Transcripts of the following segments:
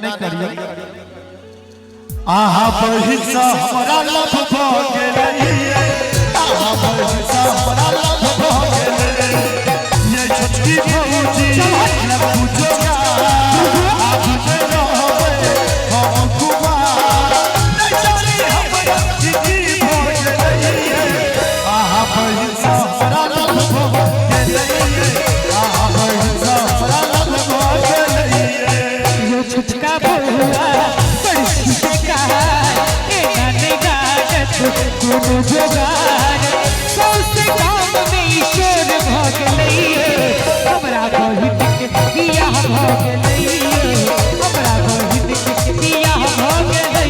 नहीं करियो। आहा बहिसा हमरा लभ भ गेलै, आहा बहिसा हमरा लभ भ गेलै, ये छोटकी भौजी लभ जोगा आप जे रहबे हम कुमार नहीं जानी हमरा की भ गेलै। आहा बहिसा हमरा लभ भ गेलै, आहा बहिसा हमरा लभ भ गेलै, ये छुटका बहुआ कोनो जोगार सौसे गाँव में ईश्वर भ गेलै, हमरा बहिन के बियाह भ गेलै, हमरा बहिन के बियाह भ गेलै।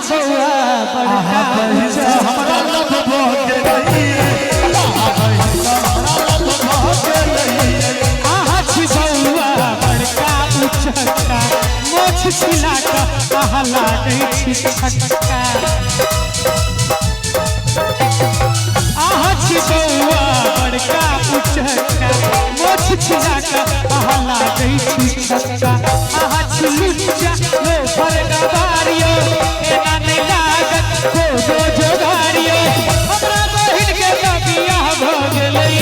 बउआ बड़का हमरा लभ भ गेलै, आहा बहिसा हमरा लभ भ गेलै, आहा छी बउआ बड़का उचक्का मोछ छिला क आहा लागै छी छक्का। आहा छी बउआ बड़का उचक्का मोछ छिला क आहा लागै छी छक्का। आहा छी लुच्चा लो फरगवारियो एना नहीं लागत कोनो जोगारियो, हमरा बहिन के बियाह भ गेलै,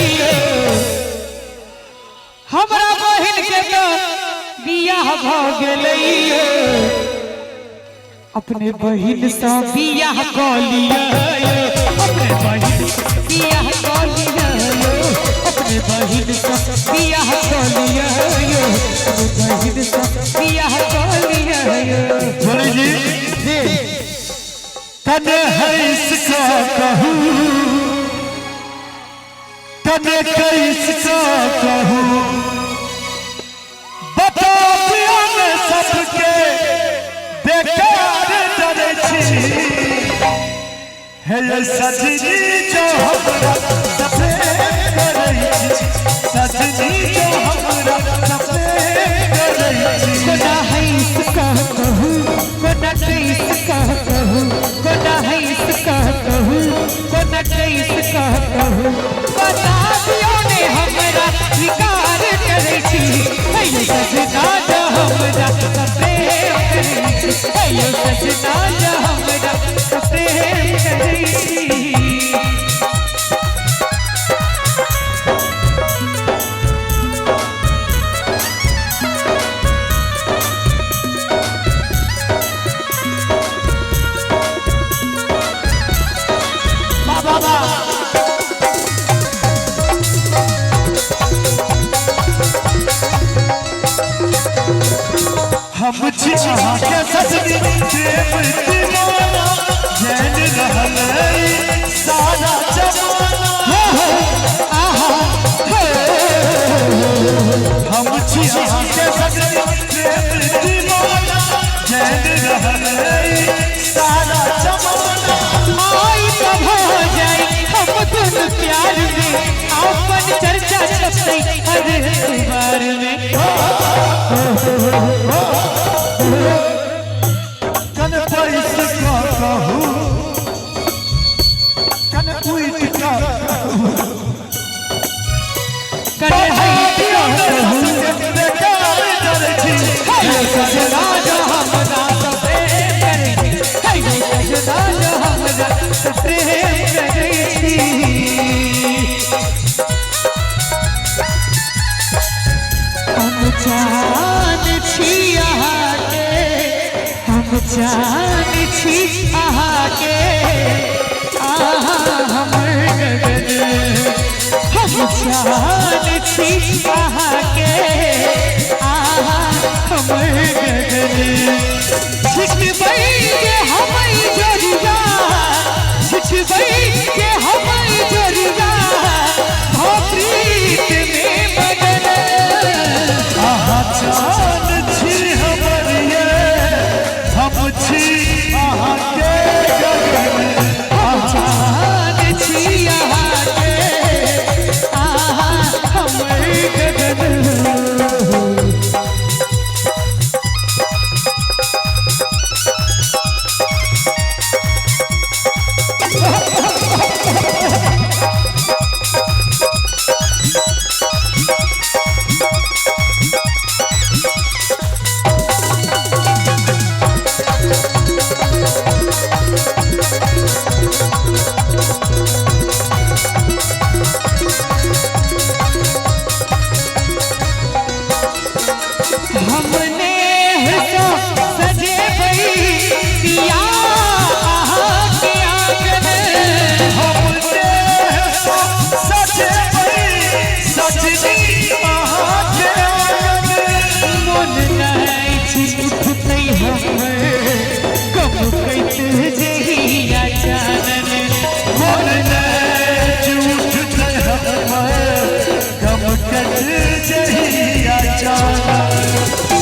हमरा बहिन के बियाह भ गेलै। अपने बहिन से बियाह क लिया, अपने बहिन से बियाह क लिया, अपने बहिन से बियाह क लिया, अपने बहिन से बियाह क लिया। बोले जी तने हैस का कहूँ, तने कैस का कहूँ, बता दिया मैं सबके बेकार डरे छी, है ये सजनी जो हमरा सफेद करे छी, सजनी जो हमरा सफेद करे छी। कोना हैस का कहूँ, कोना कैस का कहूँ, कोना हैस का कहूँ, कोना कैस का कहूँ, बता दियो ने हमरा विकार करे छी, है ये सजना जो हमरा प्रेम करे छी, है ये सजना जो हमरा प्रेम करे छी। हम छी अहाँ के सजनी प्रेम दीवाना, जैन रहलै सारा जमाना, हम छी अहाँ के सजनी प्रेम दीवाना, जैन रहलै सारा जमाना। आई कब हो जाए हम दोनों प्यार में, अपन चर्चा छपते हर अखबार में। कन पैस का कहूँ, कन उइट का कहूँ, कन हैस का कहूँ, बेकार डरे छी, है ये सजना जो हमरा प्रेम करे छी, है ये सजना जो हमरा प्रेम करे छी। हम जान छी यहाँ के, हम जान के आहा हमर गगन हम चांद छी आहा के आहा हमर गगन छिटबै के हमई जोरिया छिटबै के हमई जोरिया हो प्रीत में मगन आहा चांद छी हमर ये हम छी आहा के गगन चांद छी आहा के आहा हमर गगन हमने हंसा सजे भई पिया आहा के आंगन हमने सजे भई सजनी आहा के आंगन मन नहीं छी उठतै हमर कब कैत जहिया जानन मन नहीं उठतै हमर कब कट जहिया चानन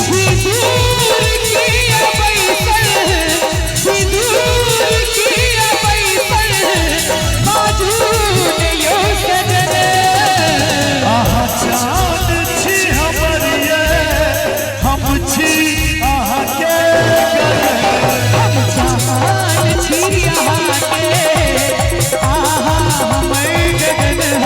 सिंदूर किया बैसल सिंदूर किया बैसल बाजून यो सजन आहा चांद छी हमर ये हम छी आहा के गगन हम चांद छी आहा के आहा हमर गगन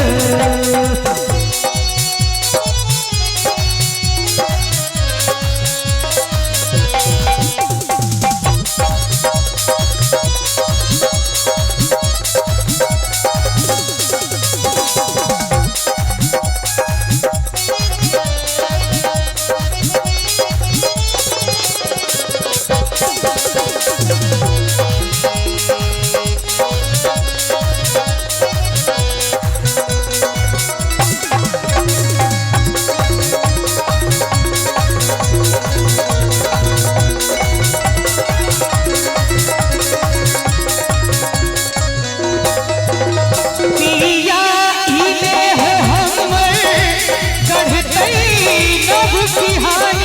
पिया इने हो हमर गढ़तै नभ बिहान